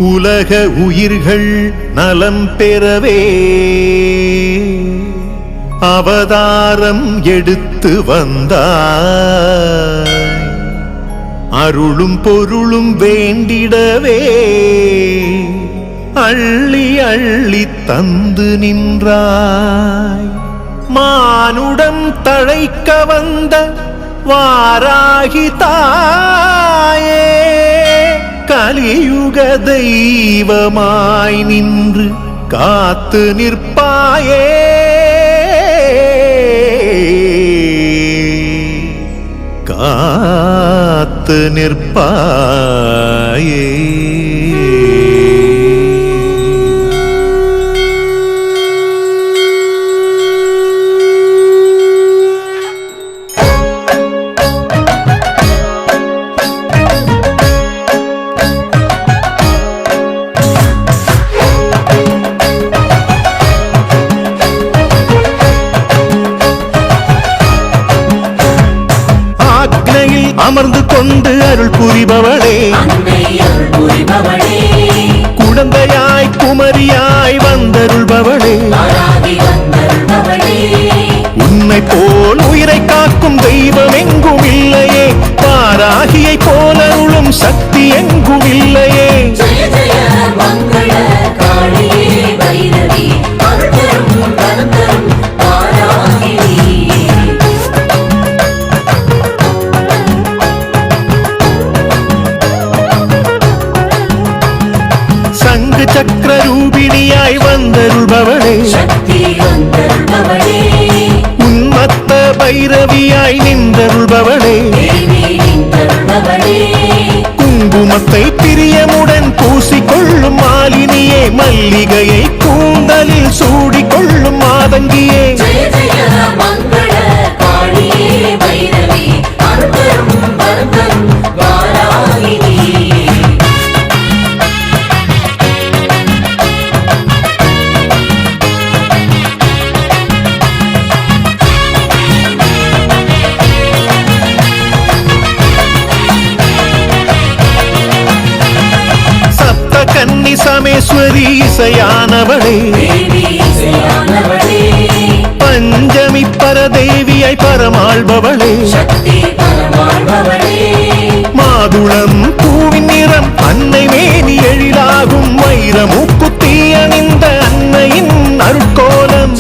உலக உயிர்கள் நலம் பெறவே அவதாரம் எடுத்து வந்தாய். அருளும் பொருளும் வேண்டிடவே அள்ளி அள்ளி தந்து நின்றாய். மானுடம் தழைக்க வந்த வாராகி தாயே, கலியுக தெய்வமாய் நின்று காத்து நிற்பாயே. காத்து நிற்பாயே. அமர்ந்து கொண்டு அருள் புரிபவளே, குழந்தையாய் குமரியாய் வந்தருள்பவளே, உன்னை போல் உயிரை காக்கும் தெய்வம் எங்கும் இல்லையே, வாராகியை போல அருளும் சக்தி எங்கும் இல்லையே. சக்கர ரூபிணியாய் வந்தருள்பவளே, உன்மத்த பைரவியாய் நின்றருள்பவளே, குங்குமத்தை பிரியமுடன் பூசிக்கொள்ளும் மாலினியே, மல்லிகையை கூந்தலில் சூடிக்கொள்ளும் மாதங்கியே. கன்னி சமேஸ்வரி இசையானவளே, பஞ்சமி பரதேவியாய் பரமாள்பவளே, மாதுளம் பூவின் நிறம் அன்னை மேனி எழிலாகும், வைரமுக்குத்தி அணிந்த அன்னையின் அருட்கோலம்.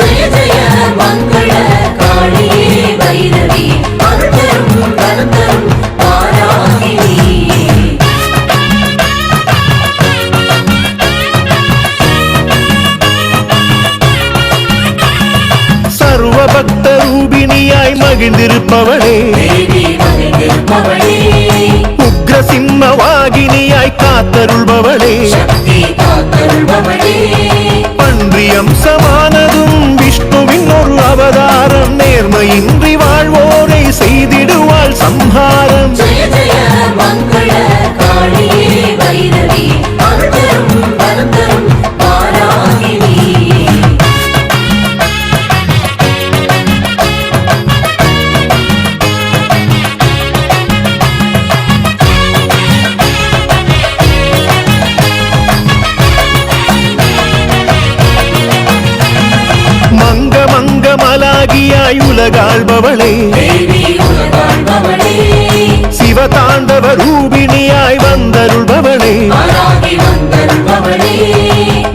பக்த ரூபிணியாய் மகிழ்ந்திருப்பவளே, உக்ர சிம்மவாகினியாய் காத்தருள்பவளே, பன்றி அம்சமானதும் விஷ்ணுவின் ஒரு அவதாரம், நேர்மையின்றி வாழ்வோரை செய்திடுவாள் சம்ஹாரம். மங்கமலாகியாய் உலகாள்பவளே, சிவதாண்டவ ரூபிணியாய் வந்தருள்பவளே,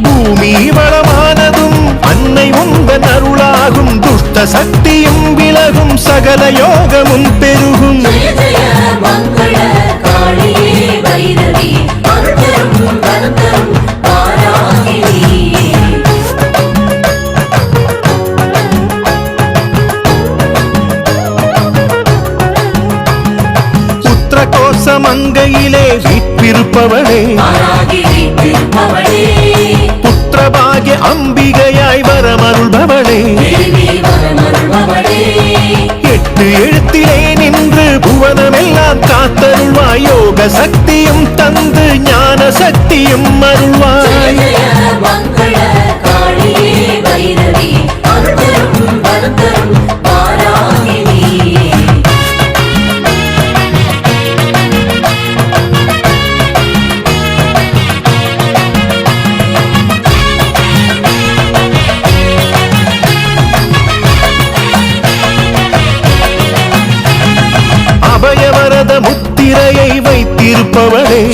பூமி வளமானதும் அன்னை உந்தன் அருளாகும், துஷ்ட சக்தியும் விலகும், சகல யோகமும் பெருகும். மங்கையிலே வீற்றிருப்பவளே, புத்திரபாகிய அம்பிகையாய் வரமருள்பவளே, 8 எழுத்திலே நின்று புவனமெல்லாம் காத்தருள்வாய், யோக சக்தியும் தந்து ஞான சக்தியும் அருள்வாய்.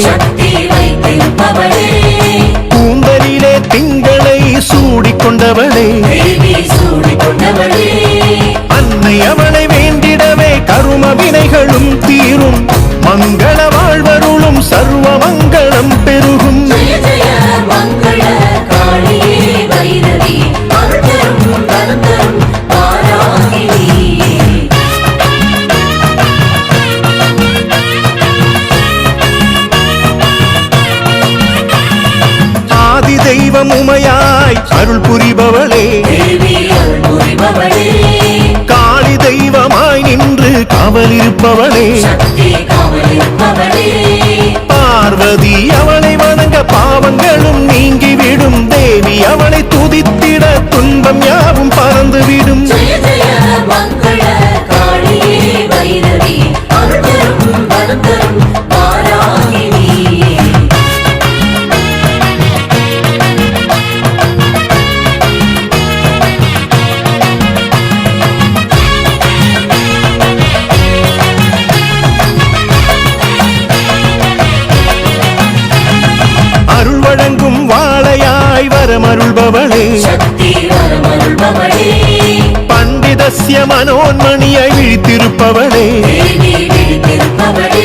சக்தி வைத்திருப்பவளே, கூந்தலிலே திங்களை சூடிக்கொண்டவளே, தேவி சூடிக்கொண்டவளே, அன்னை அவளை வேண்டிடவே கரும வினைகளும் தீரும், மங்கள வாழ்வருளும் சர்வ மங்களம் பெருகும். ஜெய ஜெய மங்கள காளியே வைரவி, அருள்தரும் வரந்தரும் வாராகினி. ஆதி தெய்வம் உமையாய் அருள் புரிபவளே, தேவி அருள் புரிபவளே, காளி தெய்வமாய் நின்று காவலிருப்பவளே, சக்தி காவலிருப்பவளே, பார்வதி அவளை வணங்க பாவங்களும் நீங்கிவிடும், தேவி அவளை துதித்திட துன்பம் யாவும் பறந்துவிடும். ஜெய ஜெய மங்கள காளியே வைரவி, அருள்தரும் வரந்தரும் வாராகினி. அருள் வழங்கும் வாழையாய் வரமருள்பவளே, சக்தி வரமருள்பவளே, பண்டிதஸ்ய மனோன்மணியாய் விழித்திருப்பவளே, தேவி விழித்திருப்பவளே,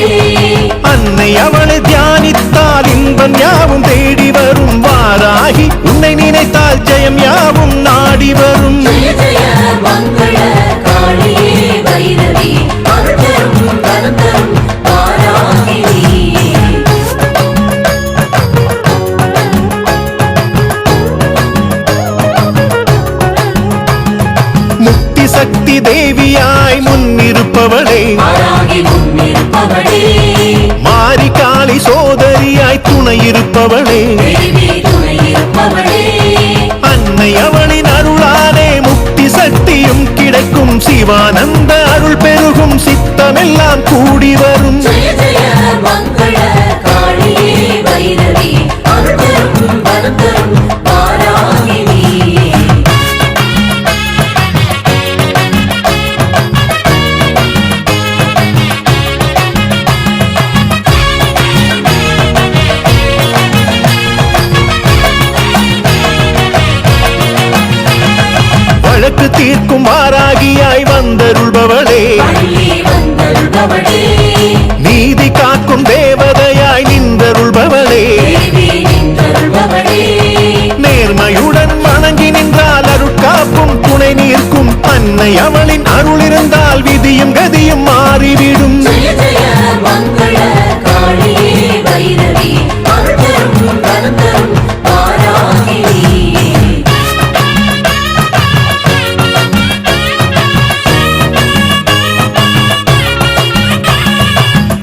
அன்னை அவளை தியானித்தால் இன்பம் யாவும் தேடி வரும், வாராகி உன்னை நினைத்தால் ஜெயம் யாவும் நாடி வரும். ஜெய ஜெய மங்கள காளியே வைரவி, அருள்தரும் வரந்தரும் வாராகினி. முக்தி சக்தி தேவியாய் முன்னிருப்பவளே, வாராகி முன்னிருப்பவளே, மாரி காளி சோதரியாய் துணையிருப்பவளே, தேவி துணையிருப்பவளே, அன்னை அவளின் அருளாலே முக்தி சக்தியும் கிடைக்கும், சிவானந்த அருள் பெருகும், சித்தமெல்லாம் கூடி வரும். ஜெய ஜெய மங்கள காளியே வைரவி, அருள்தரும் வரந்தரும் வாராகினி. வழக்கு தீர்க்கும் வாராகியாய் வந்தருள்பவளே, பள்ளி வந்தருள்பவளே, நீதி காக்கும் தேவதையாய் நின்றருள்பவளே, தேவி நின்றருள்பவளே, நேர்மையுடன் வணங்கி நின்றால் அருட்காப்பும் துணை நிற்கும், அன்னை அவளின் அருள் இருந்தால் விதியும் கதியும் மாறிவிடும். ஜெய ஜெய மங்கள காளியே வைரவி, அருள்தரும் வரந்தரும் வாராகினி.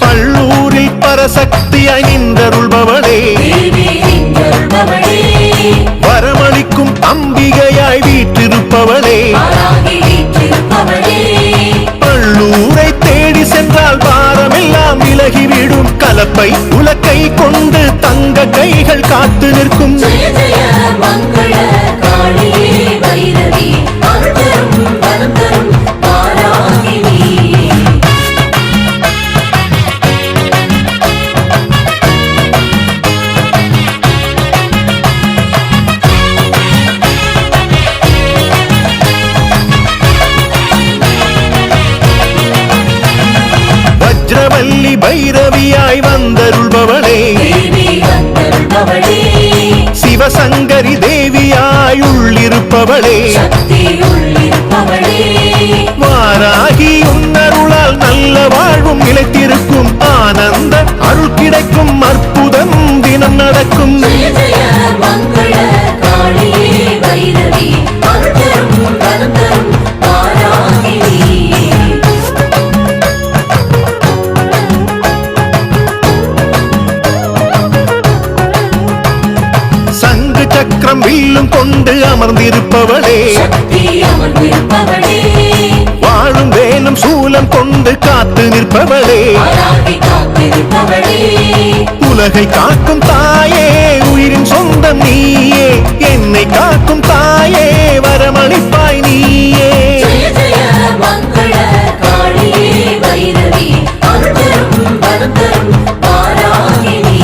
பள்ளூரில் பரசக்தியாய் நின்றருள்பவளே, தேவி நின்றருள்பவளே, வரமளிக்கும் அம்பிகையாய் வீற்றிருப்பவளே, வாராகி வீற்றிருப்பவளே, பள்ளூரை தேடி சென்றால் பாரமெல்லாம் விலகிவிடும், கலப்பை உலக்கை கொண்டு தங்க கைகள் காத்து நிற்கும். ஜெய ஜெய மங்கள காளியே வைரவி, அருள்தரும் வரந்தரும் வாராகினி. வஜ்ரவல்லி பைரவியாய் வந்தருள்பவளே, தேவி வந்தருள்பவளே, சிவசங்கரி தேவியாய் உள்ளிருப்பவளே, சக்தி உள்ளிருப்பவளே, வாராகி உன்னருளால் நல்ல வாழ்வும் நிலைத்திருக்கும், ஆனந்த அருள் கிடைக்கும், அற்புதம் தினம் நடக்கும். ஜெய ஜெய மங்கள காளியே வைரவி, அருள்தரும் வரந்தரும் வாராகினி. சங்கு சக்கரம் வில்லும் கொண்டு அமர்ந்திருப்பவளே, சக்தி அமர்ந்திருப்பவளே, வாழும் வேலும் சூலம் கொண்டு காத்து நிற்பவளே, வாராகி காத்திருப்பவளே, உலகை காக்கும் தாயே, உயிரின் சொந்தம் நீயே, என்னை காக்கும் தாயே, வரமளிப்பாய் நீயே. ஜெய ஜெய மங்கள காளியே வைரவி, அருள்தரும் வரந்தரும் வாராகினி.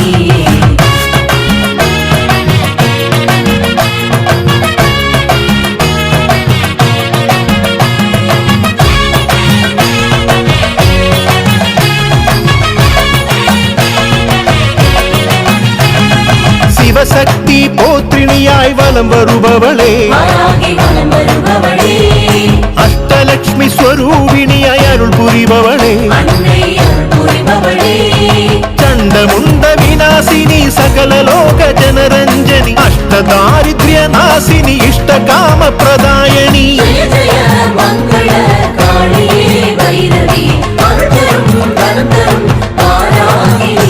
சிவசக்தி போற்றினியாய் வலம் வருபவளே வாராகி வலம் வருபவளே அஷ்டலட்சுமி ஸ்வரூபிணியாய் அருள் புரிபவளே அன்னை அருள் புரிபவளே சண்டமுண்ட விநாசினி சகல லோக ஜனரஞ்சனி அஷ்டதாரித்ரிய நாசினி இஷ்டகாம பிரதாயணி ஜெய ஜெய மங்கள காளியே வைரவி அருள் தரும் வரம் தரும் வாராகினி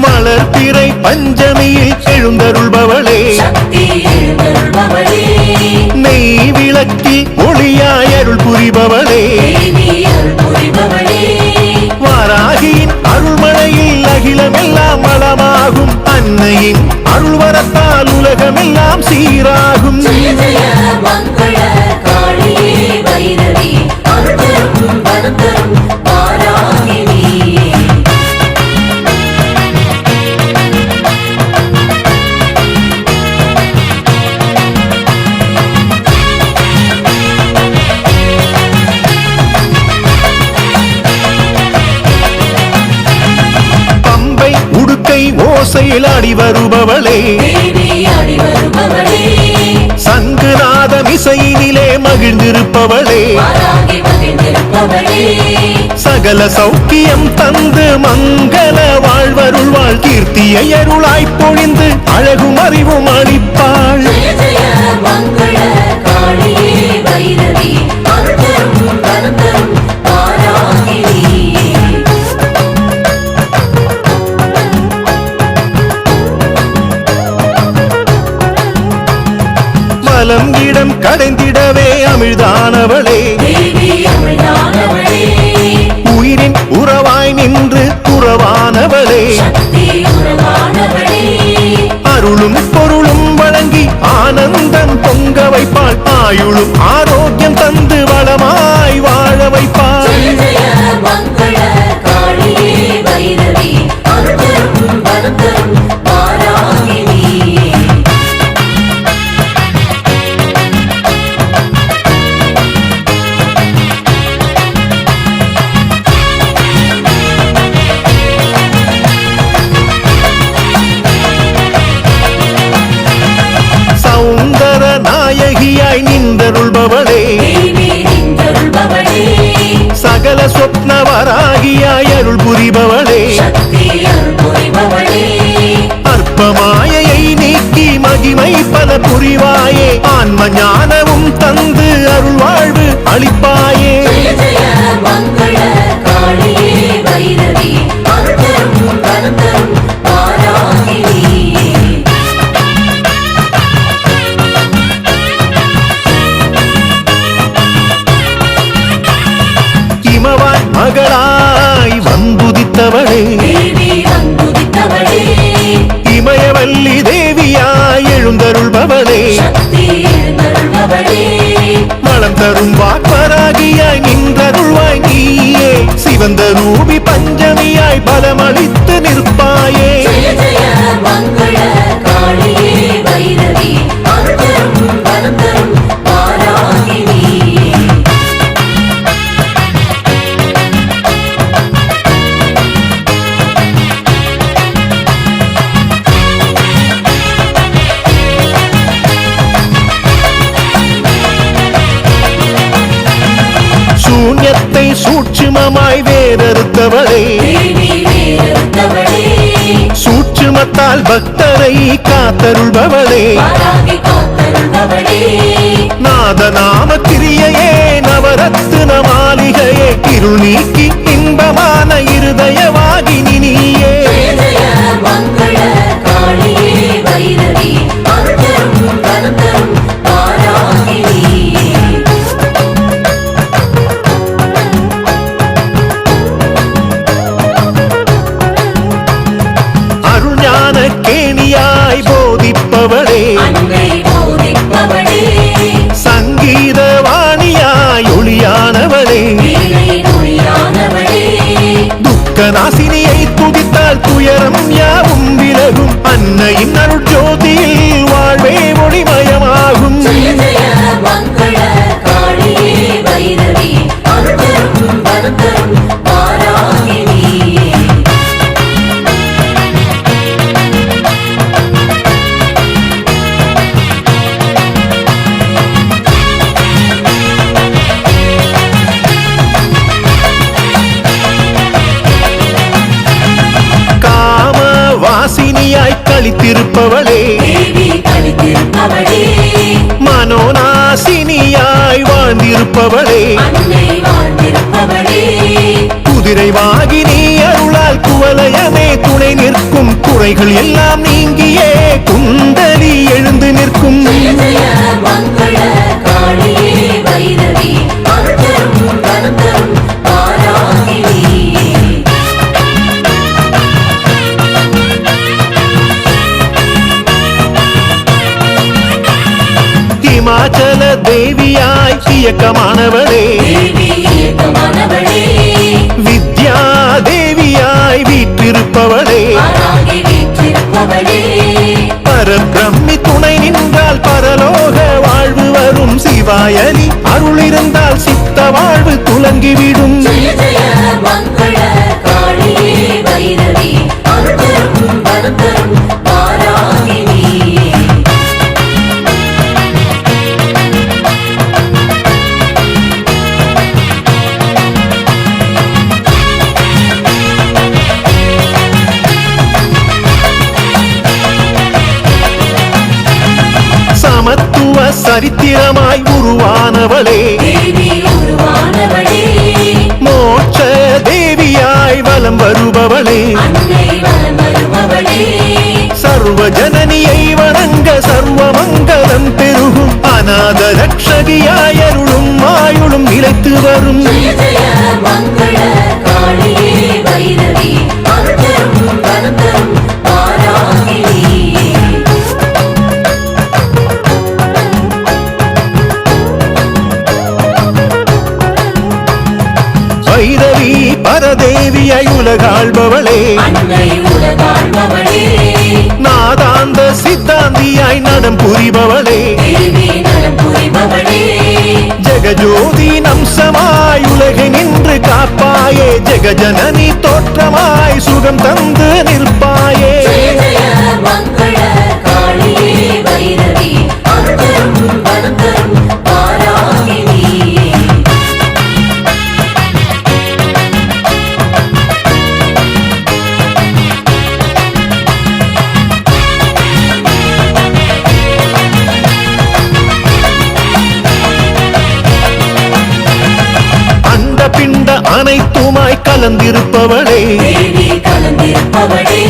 மலர்பிறை பஞ்சமியில் எழுந்தருள்பவளே சக்தி எழுந்தருள்பவளே நெய் விளக்கில் ஒளியாய் அருள் புரிபவளே தேவி அருள் புரிபவளே வாராகியின் அருள்மழையில் அகிலமெல்லாம் வளமாகும் அன்னையின் அருள்வரத்தால் உலகமெல்லாம் சீராகும் ஜெய ஜெய மங்கள காளியே வைரவி அருள் தரும் வரம் தரும் வாராகினி பம்பை உடுக்கை ஓசையில் ஆடி வருபவளே தேவி ஆடி வருபவளே சங்குநாதம் இசையினிலே மகிழ்ந்திருப்பவளே வாராகி மகிழ்ந்திருப்பவளே சகல சௌக்கியம் தந்து மங்கள வாழ்வருள்வாள் கீர்த்தியை அருளாய் பொழிந்து அழகும் அறிவும் அளிப்பாள் ஜெய ஜெய மங்கள காளியே வைரவி அருள் தரும் வரம் தரும் வாராகினி மலம் இடம் கடைந்திடவே அமிழ்தானவளே தேவி அமிழ்தானவளே உயிரின் உறவாய் நின்று உறவானவளே சக்தி உறவானவளே அருளும் பொருளும் வழங்கி ஆனந்தம் பொங்க வைப்பாள் ஆயுளும் ஆரோக்கியம் தந்து வளமாய் வாழ வைப்பாள் ஜெய ஜெய மங்கள காளியே வைரவி அருள் தரும் வரம் தரும் வாராகினி சௌந்தர நாயகியாய் நின்றருள்பவளே தேவி நின்றருள்பவளே சகல சொப்னவராகியாய் அருள் புரிபவளே சக்தி அருள் புரிபவளே அற்பமாயையை நீக்கி மகிமை பல புரிவாயே ஆன்ம ஞானமும் தந்து அருள் வாழ்வு அளிப்பாயே ஜெய ஜெய மங்கள காளியே வைரவி அருள் தரும் வரம் தரும் வாராகினி இமவாய் மகளாய் வந்துதித்தவளே தேவி அன்புதித்தவளே இமயவல்லி தேவியாய் எழுந்தருள்பவளே சக்தி எழுந்தருள்பவளே மலம் தரும் வாக்வராகியாய் நின்றருள்வாய் நீயே சிவந்த ரூபி பஞ்சமியாய் பலமளித்து நிற்பாயே ஜெய ஜெய மங்கள காளியே வைரவி அருள் தரும் வரம் தரும் வாராகினி சூன்யத்தை சூட்சுமமாய் வேறறுத்தவளே தேவி வேறறுத்தவளே சூட்சுமத்தால் பக்தரை காத்தருள்பவளே வாராகி காத்தருள்பவளே நாதநாம கிரியையே நவரத்ன மாளிகையே இருள் நீக்கி இன்பமான இருதயவாகினி நீயே ஜெய ஜெய மங்கள காளியே வைரவி அருள் தரும் வரம் தரும் வாராகினி அருள் ஞான கேணியாய் போதிப்பவளே அன்னை போதிப்பவளே சங்கீத வாணியாய் ஒளியானவளே வீணை மொழியானவளே துக்க நாசினியை துதித்தால் துயரம் யாவும் விலகும் அன்னையின் அருள் ஜோதியில் வாழ்வே ஒளிமயமாகும் ஜெய ஜெய மங்கள காளியே வைரவி அருள் வாழ்ந்திருப்பவளே அன்னை வாழ்ந்திருப்பவளே குதிரை வாகினி அருளால் குவலயமே துணை நிற்கும் குறைகள் எல்லாம் நீங்கியே குண்டலி எழுந்து நிற்கும் ஜெய ஜெய மங்கள காளியே வைரவி அருள் தரும் வரம் தரும் வாராகினி இமாச்சல தேவியாய் இயக்கமானவளே தேவி ஏகமானவளே வித்யா தேவியாய் வீற்றிருப்பவளே வாராகி வீற்றிருப்பவளே பரபிரம்மி துணை நின்றால் பரலோக வாழ்வு வரும் சிவாயலி அருள் இருந்தால் சித்த வாழ்வு துலங்கிவிடும் ஜெய ஜெய மங்கள காளியே வைரவி அருள் தரும் வரம் தரும் வாராகினி சமத்துவ சரித்திரமாய் உருவானவளே தேவி உருவானவளே மோட்ச தேவியாய் வலம் வருபவளே அன்னை வலம் வருபவளே சர்வ ஜனனியை வணங்க சர்வ மங்களம் பெருகும் அநாத ரக்ஷகியாய் அருளும் ஆயுளும் நிலைத்து வரும் ஜெய ஜெய மங்கள காளியே வைரவி அருள் தரும் வரம் தரும் வாராகினி வைரவி பரதேவியாய் உலகாள்பவளே அன்னை உலகாள்பவளே நாதாந்த சித்தாந்தியாய் நடம் புரிபவளே தேவி நலம் புரிபவளே ஜெகஜோதி நம்சமாய் உலகை நின்று காப்பாயே ஜெகஜனனி தோற்றமாய் சுகம் தந்து நிற்பாயே ஜெய ஜெய மங்கள காளியே வைரவி அருள் தரும் வரம் தரும் வாராகினி அண்ட பிண்ட அனைத்துமாய் கலந்திருப்பவளே தேவி கலந்திருப்பவளே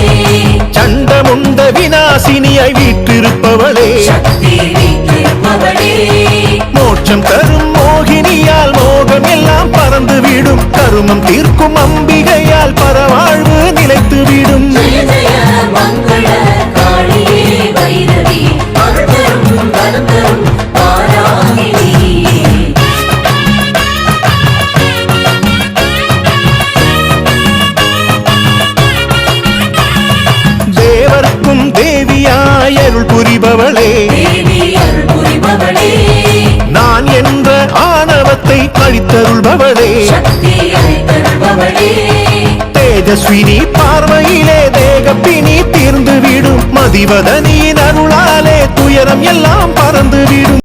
சண்டமுண்ட விநாசினியாய் வீற்றிருப்பவளே சக்தி வீற்றிருப்பவளே மோட்சம் தரும் மோகினியால் மோகம் எல்லாம் பறந்து விடும் கருமம் தீர்க்கும் அம்பிகையால் பரவாழ்வு நிலைத்து விடும் ஜெய ஜெய மங்கள காளியே வைரவி அருள் தரும் வரம் தரும் வாராகினி தேவர்க்கும் தேவியாய் அருள் புரிபவளே தேவி அருள் புரிபவளே நான் என்ற ஆணவத்தை அழித்தருள்பவளே சக்தி அளித்தருள்பவளே தேஜஸ்வினி பார்வையிலே தேகப்பினி தீர்ந்து விடும் மதிவதனியின் அருளாலே துயரம் எல்லாம் பறந்து விடும்